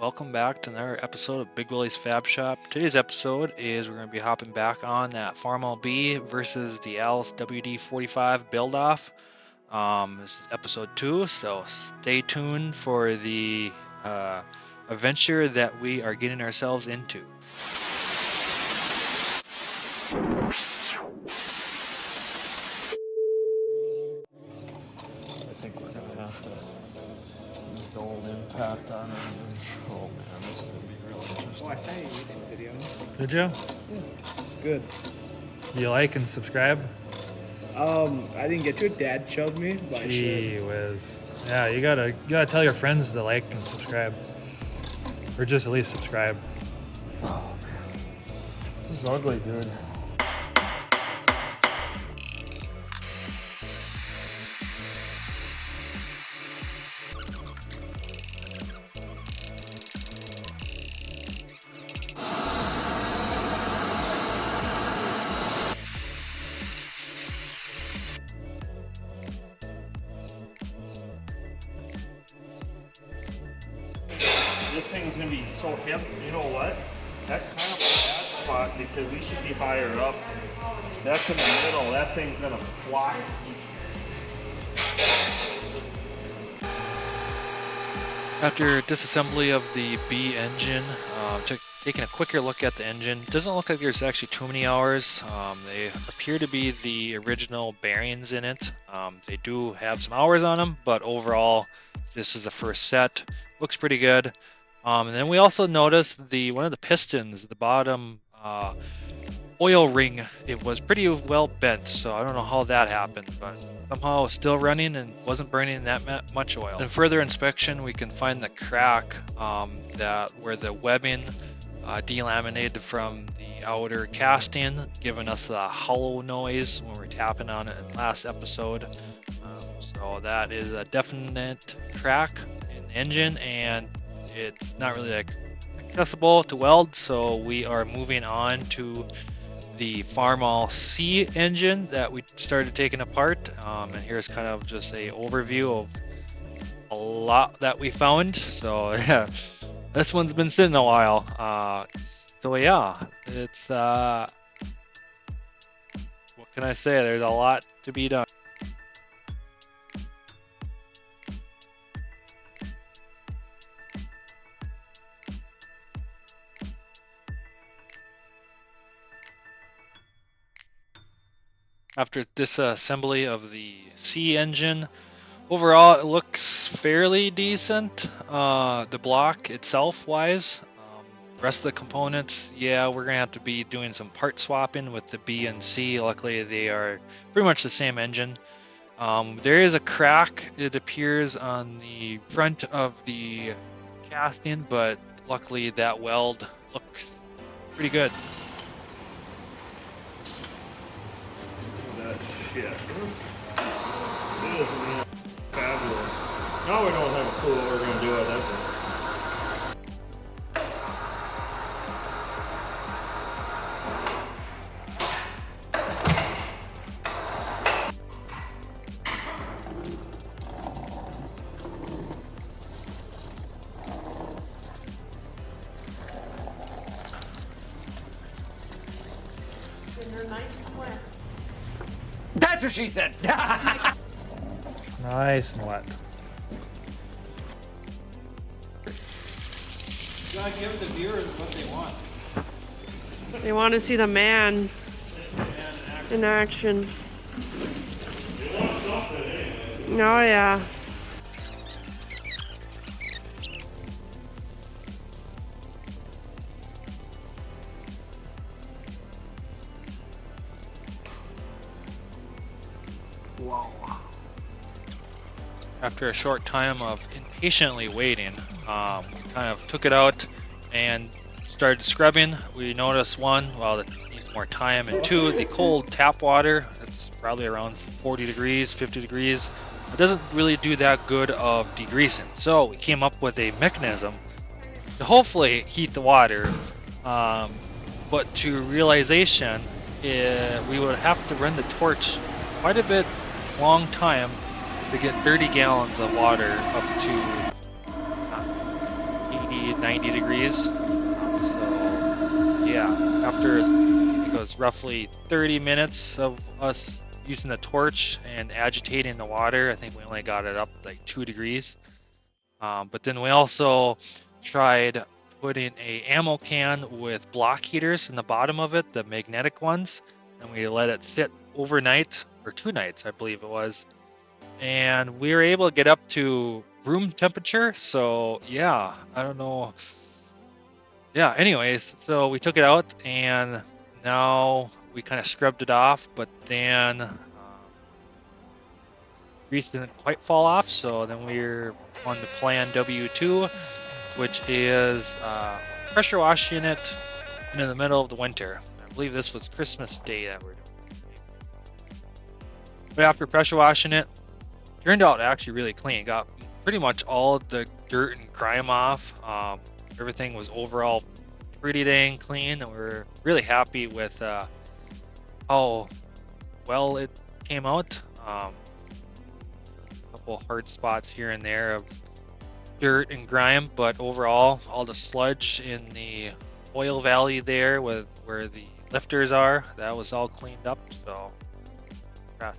welcome back to another episode of Big Willy's Fab Shop. Today's episode is we're going to be hopping back on that Farmall B versus the Allis WD-45 build-off. This is episode 2, so stay tuned for the adventure that we are getting ourselves into. I think we're going to have to use the old impact on it. Oh man, this is going to be really interesting. Oh, I saw your YouTube video. Did you? Yeah, it's good. You like and subscribe? I didn't get to it. Dad showed me, but Gee whiz. Yeah, you gotta tell your friends to like and subscribe. Or just at least subscribe. Oh man. This is ugly, dude. This thing is going to be so heavy. You know what? That's kind of a bad spot because we should be higher up. That's in the middle. That thing's going to fly. After disassembly of the B engine, taking a quicker look at the engine, doesn't look like there's actually too many hours. They appear to be the original bearings in it. They do have some hours on them, but overall, this is the first set. Looks pretty good. And then we also noticed one of the pistons, the bottom oil ring, it was pretty well bent, so I don't know how that happened, but somehow it's still running and wasn't burning that much oil. In further inspection, we can find the crack where the webbing delaminated from the outer casting, giving us a hollow noise when we're tapping on it in the last episode. So that is a definite crack in the engine, and it's not really accessible to weld, so we are moving on to the Farmall C engine that we started taking apart. And here's kind of just a overview of a lot that we found. So yeah, this one's been sitting a while. So yeah, it's what can I say? There's a lot to be done. After disassembly of the C engine, overall it looks fairly decent. The block itself wise, rest of the components, yeah, we're gonna have to be doing some part swapping with the B and C. Luckily they are pretty much the same engine. There is a crack, it appears on the front of the casting, but luckily that weld looks pretty good. Shit. It is, man. Fabulous. Now we don't have a clue what we're going to do with that thing. That's what she said. Nice and wet. You gotta give the viewers what they want. They want to see the man in action. Oh yeah. Whoa. After a short time of impatiently waiting, kind of took it out and started scrubbing. We noticed one, well, it needs more time, and two, the cold tap water, it's probably around 40 degrees, 50 degrees. It doesn't really do that good of degreasing. So we came up with a mechanism to hopefully heat the water, but to realization, we would have to run the torch quite a bit long time to get 30 gallons of water up to 80 80, 90 degrees. So yeah, after it was roughly 30 minutes of us using the torch and agitating the water, I think we only got it up like 2 degrees. But then we also tried putting a ammo can with block heaters in the bottom of it, the magnetic ones, and we let it sit overnight, or 2 nights, I believe it was. And we were able to get up to room temperature. So yeah, I don't know. Yeah, anyways, so we took it out and now we kind of scrubbed it off, but then grease didn't quite fall off. So then we're on the plan W2, which is pressure washing it in the middle of the winter. I believe this was Christmas Day that we're doing. But after pressure washing it, turned out actually really clean. Got pretty much all the dirt and grime off. Everything was overall pretty dang clean, and we're really happy with how well it came out. A couple hard spots here and there of dirt and grime, but overall, all the sludge in the oil valley there with where the lifters are, that was all cleaned up. So yeah.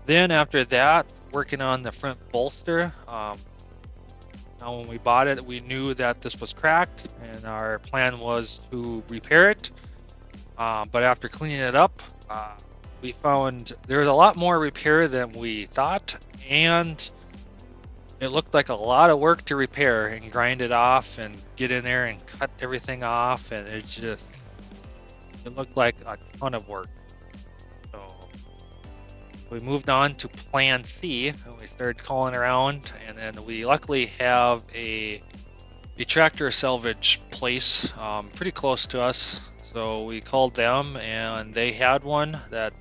Then after that, working on the front bolster. Now when we bought it, we knew that this was cracked, and our plan was to repair it. But after cleaning it up, we found there was a lot more repair than we thought, and it looked like a lot of work to repair and grind it off and get in there and cut everything off, and it looked like a ton of work. So we moved on to plan C, and we started calling around, and then we luckily have a tractor salvage place pretty close to us. So we called them, and they had one that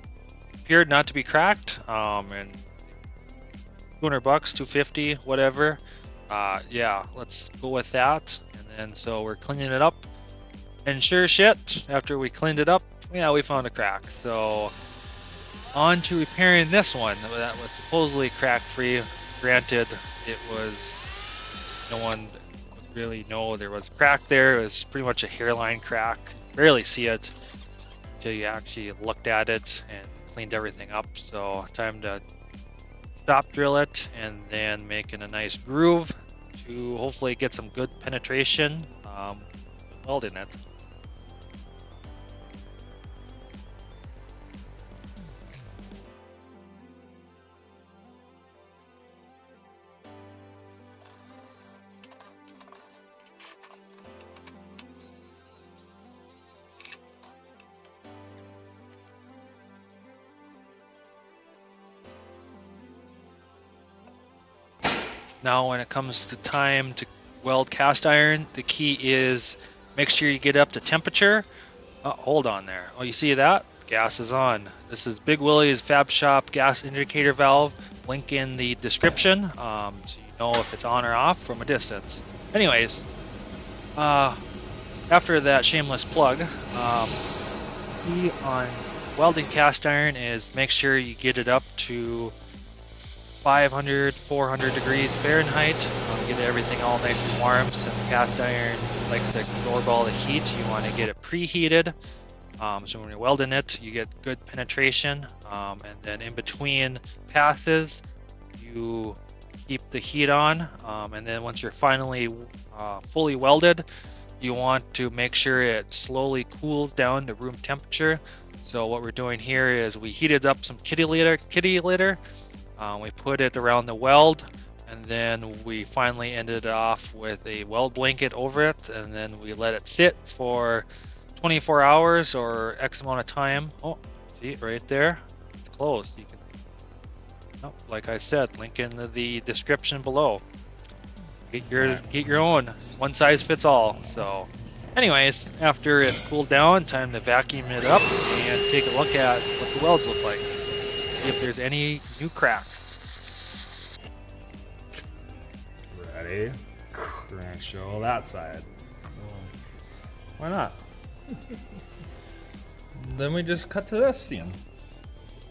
appeared not to be cracked, and $200, $250, whatever. Yeah, let's go with that. And then so we're cleaning it up, and sure shit, after we cleaned it up, yeah, we found a crack. So on to repairing this one that was supposedly crack-free. Granted, it was, no one would really know there was a crack there. It was pretty much a hairline crack. You barely see it until you actually looked at it and cleaned everything up. So time to stop drill it and then making a nice groove to hopefully get some good penetration welding it. Now when it comes to time to weld cast iron, the key is make sure you get up to temperature. Oh, hold on there. Oh, you see that? Gas is on. This is Big Willy's Fab Shop gas indicator valve. Link in the description so you know if it's on or off from a distance. Anyways, after that shameless plug, key on welding cast iron is make sure you get it up to 500, 400 degrees Fahrenheit. Get everything all nice and warm. Since cast iron likes to absorb all the heat, you want to get it preheated. So when you're welding it, you get good penetration. And then in between passes, you keep the heat on. And then once you're finally fully welded, you want to make sure it slowly cools down to room temperature. So what we're doing here is we heated up some kitty litter. We put it around the weld, and then we finally ended off with a weld blanket over it, and then we let it sit for 24 hours or X amount of time. Oh, see right there, it's closed. You can, oh, like I said, link in the description below. Get your own. One size fits all. So, anyways, after it cooled down, time to vacuum it up and take a look at what the welds look like. If there's any new cracks. Ready? We're gonna show that side. Well, why not? Then we just cut to this scene.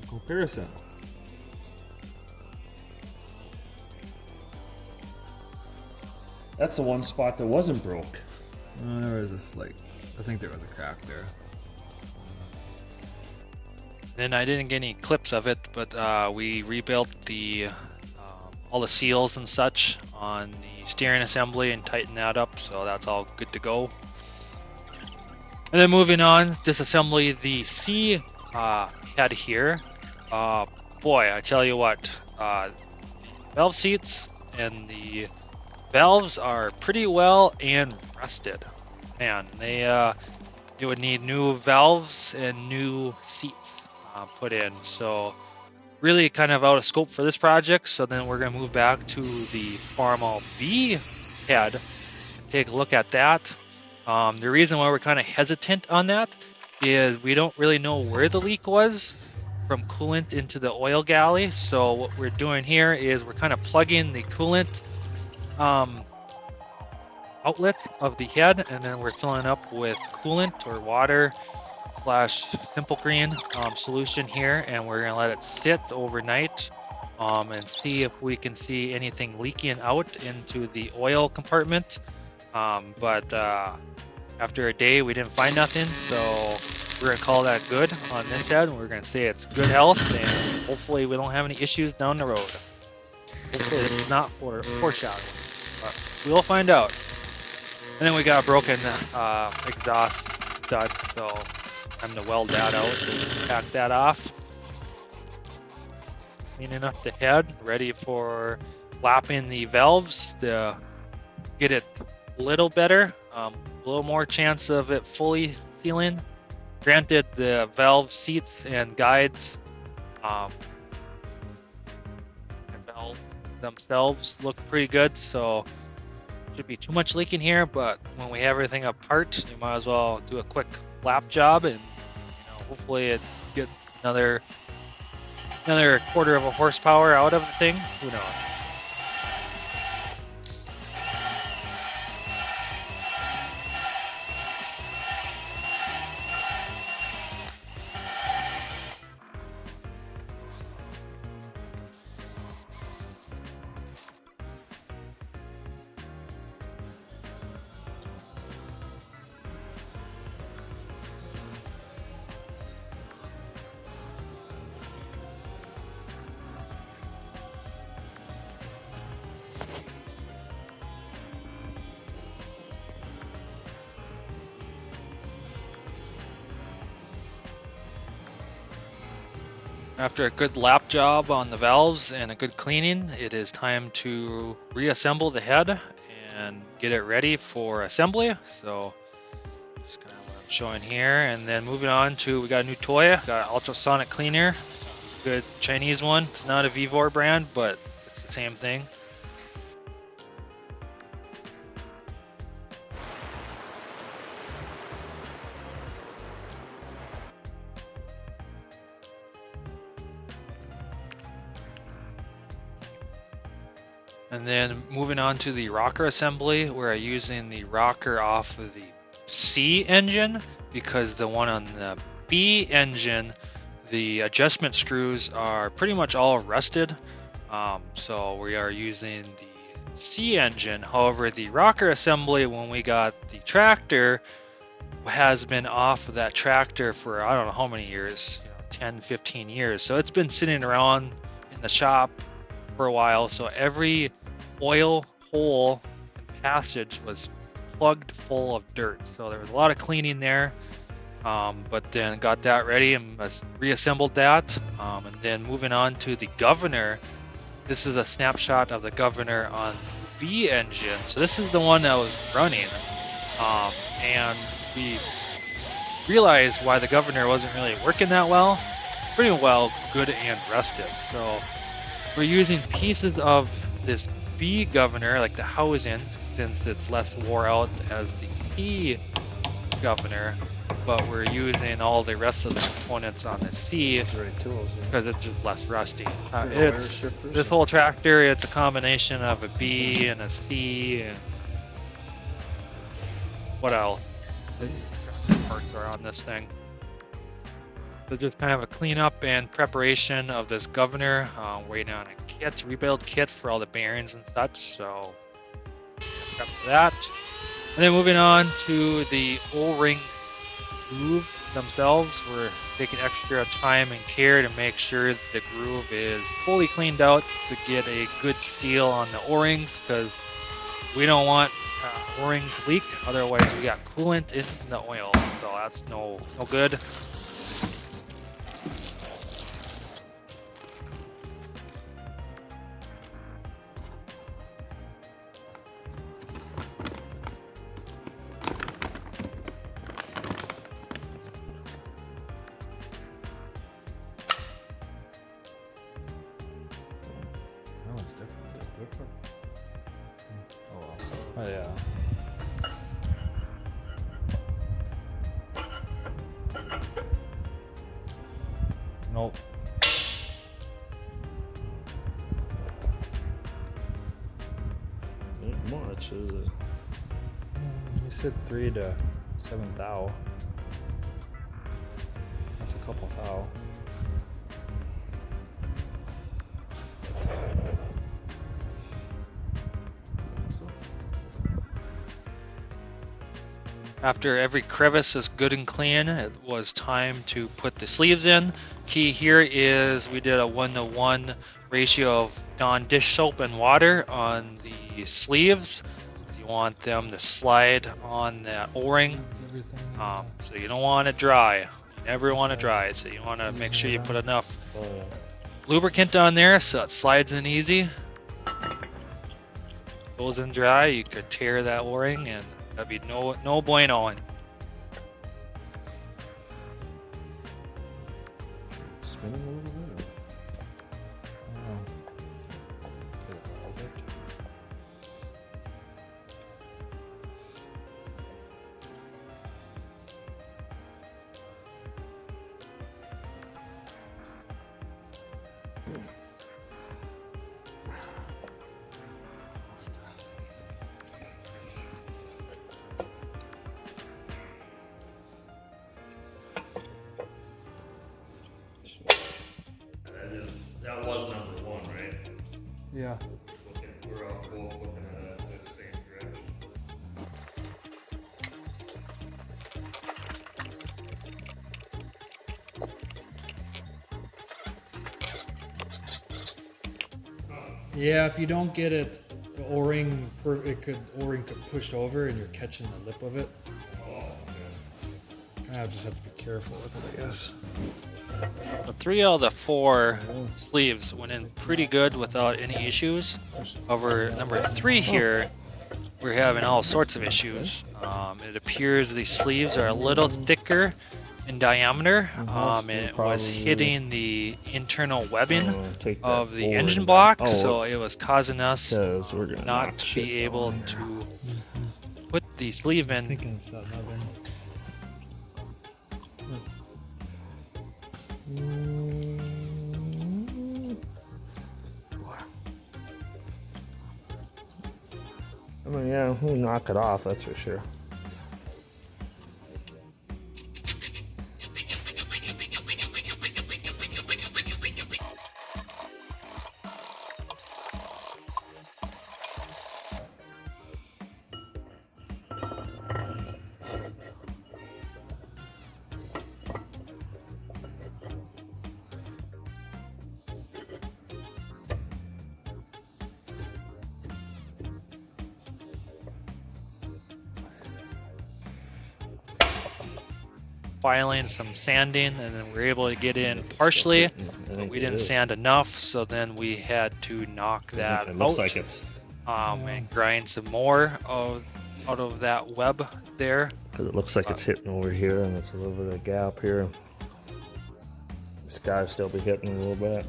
Comparison. That's the one spot that wasn't broke. There was this like, I think there was a crack there. And I didn't get any clips of it, but we rebuilt the all the seals and such on the steering assembly and tightened that up, so that's all good to go. And then moving on, disassembly the C head here. Boy, I tell you what, the valve seats and the valves are pretty well and rusted. Man, it would need new valves and new seats put in. So really kind of out of scope for this project. So then we're going to move back to the Farmall B head and take a look at that. The reason why we're kind of hesitant on that is we don't really know where the leak was from coolant into the oil galley. So what we're doing here is we're kind of plugging the coolant outlet of the head, and then we're filling up with coolant or water / simple green solution here, and we're gonna let it sit overnight and see if we can see anything leaking out into the oil compartment. But after a day we didn't find nothing, so we're gonna call that good on this head, and we're gonna say it's good health, and hopefully we don't have any issues down the road. Hopefully it's not foreshadowing, but we'll find out. And then we got a broken exhaust stud, so I'm gonna weld that out and pack that off. Cleaning up the head, ready for lapping the valves to get it a little better, a little more chance of it fully sealing. Granted, the valve seats and guides and valves themselves look pretty good, so should be too much leaking here, but when we have everything apart, you might as well do a quick lap job, and hopefully it gets another quarter of a horsepower out of the thing. Who knows? After a good lap job on the valves and a good cleaning, it is time to reassemble the head and get it ready for assembly. So just kind of what I'm showing here, and then moving on to, we got a new toy, got an ultrasonic cleaner, good Chinese one. It's not a Vivor brand, but it's the same thing. And then moving on to the rocker assembly, we're using the rocker off of the C engine, because the one on the B engine, the adjustment screws are pretty much all rusted. So we are using the C engine. However, the rocker assembly, when we got the tractor, has been off of that tractor for I don't know how many years, 10, 15 years. So it's been sitting around in the shop for a while. So every oil hole and passage was plugged full of dirt, so there was a lot of cleaning there, but then got that ready and reassembled that, and then moving on to the governor. This is a snapshot of the governor on the B engine. So this is the one that was running, and we realized why the governor wasn't really working that well. Pretty well good and rusted, so we're using pieces of this B governor, like the housing, since it's less wore out as the C governor, but we're using all the rest of the components on the C because it's just less rusty. This whole tractor, it's a combination of a B and a C, and what else? Parts are on this thing. So just kind of a cleanup and preparation of this governor, waiting on a rebuild kit for all the bearings and such. So After that, and then moving on to the O-ring groove themselves, we're taking extra time and care to make sure that the groove is fully cleaned out to get a good feel on the O-rings, because we don't want O-ring to leak. Otherwise, we got coolant in the oil, so that's no good. Oh, it's different. Oh, well. Oh, yeah. Nope. Ain't much, is it? You said 3 to 7 thou. That's a couple thou. After every crevice is good and clean, it was time to put the sleeves in. Key here is we did a 1-to-1 ratio of Dawn dish soap and water on the sleeves. You want them to slide on that O-ring, so you don't want it dry. You never want it dry, so you want to make sure you put enough lubricant on there so it slides in easy. Goes in dry, you could tear that O-ring and that'd be no bueno. Spinning a little bit. That was number 1, right? Yeah. Okay, we're all both looking at it the same direction. Yeah, if you don't get it, the O-ring, O-ring could push over and you're catching the lip of it. Kind of just have to be careful with it, I guess. The 3 out of the 4 sleeves went in pretty good without any issues. However, number 3 here, we're having all sorts of issues. It appears the sleeves are a little thicker in diameter, and it was hitting the internal webbing of the engine block, so it was causing us not to be able to put the sleeve in. I mean, yeah, we'll knock it off, that's for sure. Filing, some sanding, and then we were able to get in partially, but we didn't sand enough, so then we had to knock that It looks out, like it's and grind some more out of that web there. because it looks like it's hitting over here, and it's a little bit of a gap here. This guy'll still be hitting a little bit.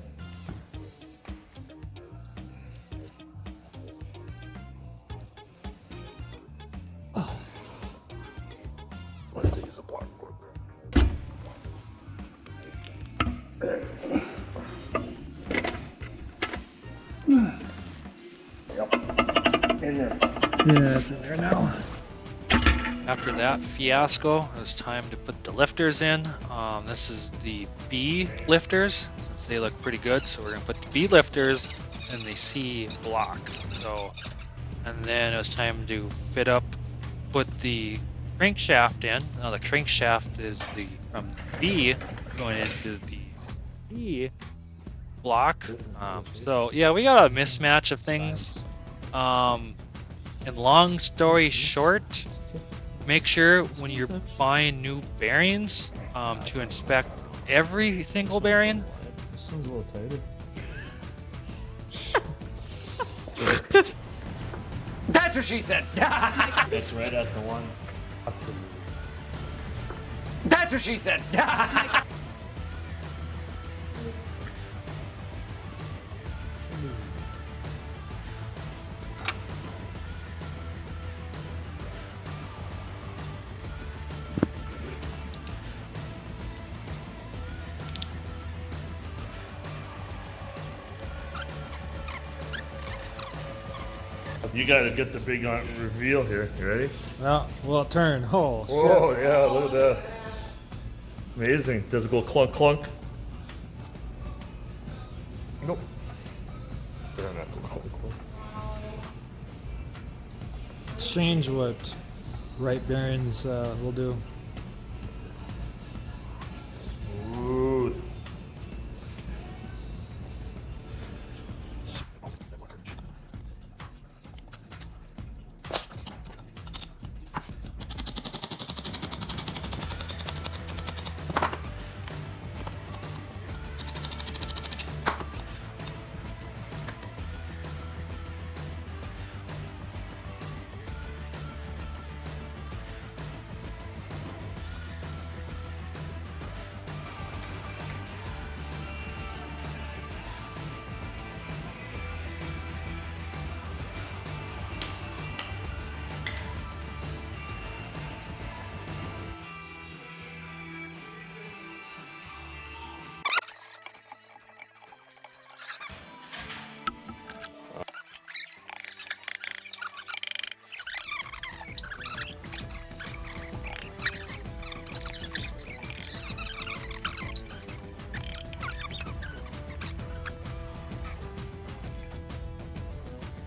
Yeah, it's in there now. After that fiasco, it was time to put the lifters in. This is the B lifters, since they look pretty good, so we're going to put the B lifters in the C block. So And then it was time to put the crankshaft in. Now the crankshaft is from the B going into the B block. So yeah, we got a mismatch of things. And long story short, make sure when you're buying new bearings to inspect every single bearing. This sounds a little tighter. That's what she said. That's right at the one. That's what she said. You gotta get the big reveal here. You ready? Well, turn. Oh, Whoa, yeah, look at that. Amazing. Does it go clunk clunk? Nope. Better not go clunk clunk. Change what right bearings will do. Smooth.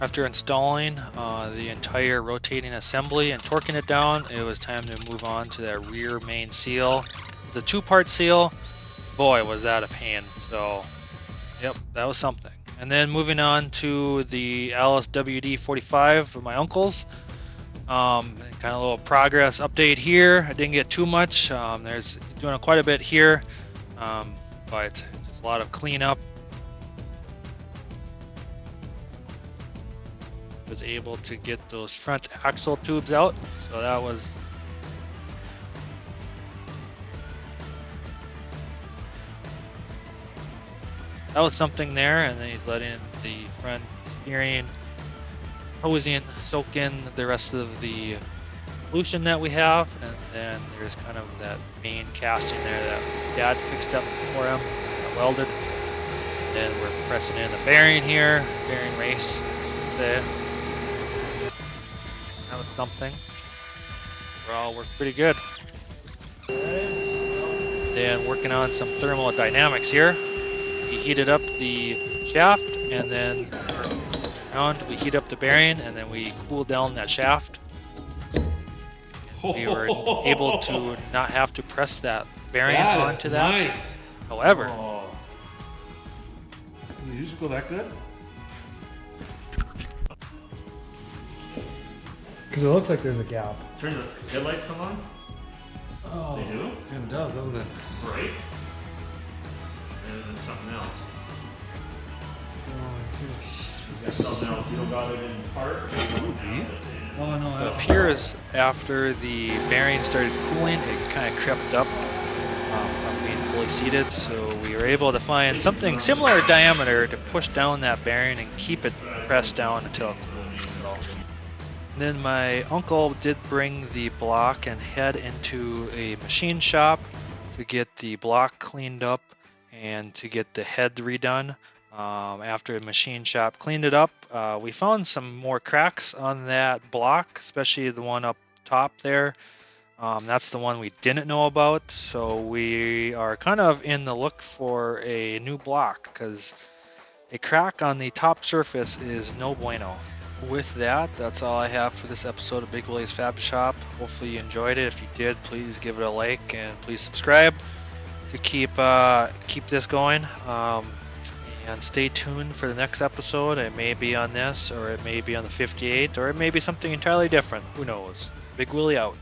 After installing the entire rotating assembly and torquing it down, it was time to move on to that rear main seal. It's a two-part seal. Boy, was that a pain. So, yep, that was something. And then moving on to the Allis WD-45 of my uncle's. Kind of a little progress update here. I didn't get too much. There's doing quite a bit here, but just a lot of cleanup. Was able to get those front axle tubes out, so that was something there. And then he's letting the front steering hosing soak in the rest of the solution that we have, and then there's kind of that main casting there that Dad fixed up for him, welded. Then we're pressing in the bearing here, bearing race there. That was something. Overall worked pretty good. Then working on some thermodynamics here. We heated up the shaft, and then around we heat up the bearing, and then we cool down that shaft. We were able to not have to press that bearing onto that. Nice. However, Did you just go that good? Because it looks like there's a gap. Turn the headlights come on. Oh, They do? it does, doesn't it? Right. And then something else. You got something else. You don't got it in part. Oh no. it appears after the bearing started cooling, it kind of crept up from being fully seated. So we were able to find something similar diameter to push down that bearing and keep it pressed down until it cooled. So. And then my uncle did bring the block and head into a machine shop to get the block cleaned up and to get the head redone. After the machine shop cleaned it up, we found some more cracks on that block, especially the one up top there. That's the one we didn't know about, so we are kind of in the look for a new block because a crack on the top surface is no bueno. with that, that's all I have for this episode of Big Willy's Fab Shop. Hopefully you enjoyed it. If you did, please give it a like and please subscribe to keep this going. And stay tuned for the next episode. It may be on this, or it may be on the 58, or it may be something entirely different. Who knows? Big Willy out.